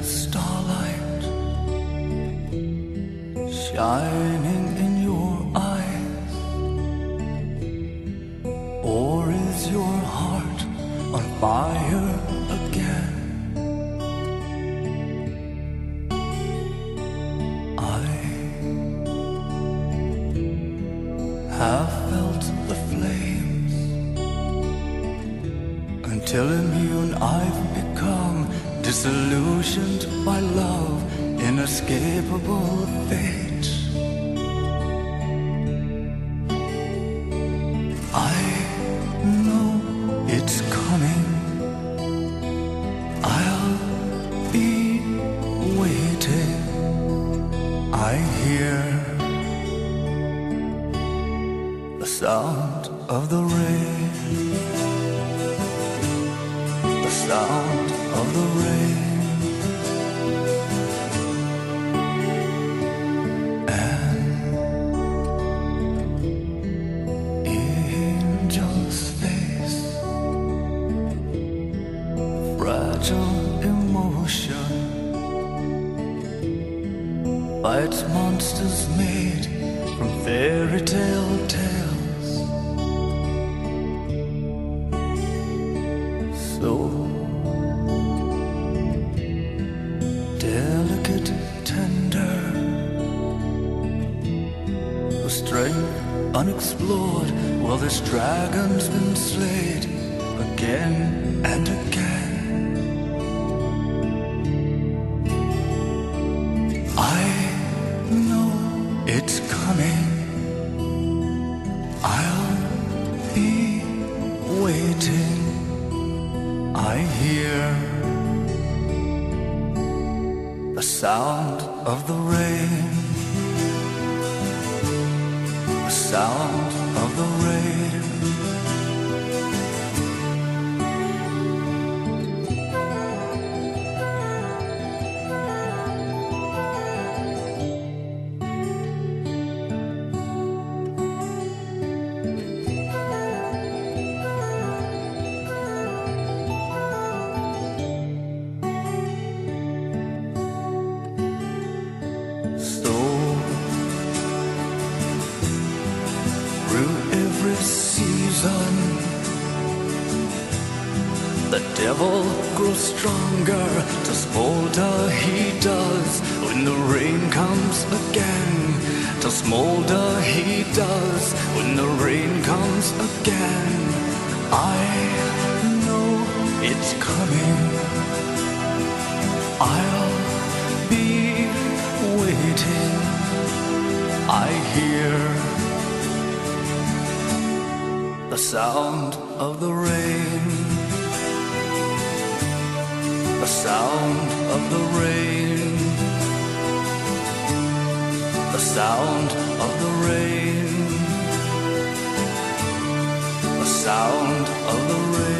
Starlight shining in your eyes, or is your heart on fire again? I have felt the flames until immune I've become, disillusioned by love, inescapable fate. I know it's coming, I'll be waiting. I hear the sound of the rain, the sound of the rain. Emotion fights monsters made from fairy tale tales. So delicate, tender, with strength unexplored, while this dragon's been slayed again and again. It's coming, I'll be waiting. I hear the sound of the rain, the sound of the rain. Season, the devil grows stronger, to smolder he does when the rain comes again. To smolder he does when the rain comes again. I know it's coming, I'll be waiting. I hear the sound of the rain, the sound of the rain, the sound of the rain, the sound of the rain.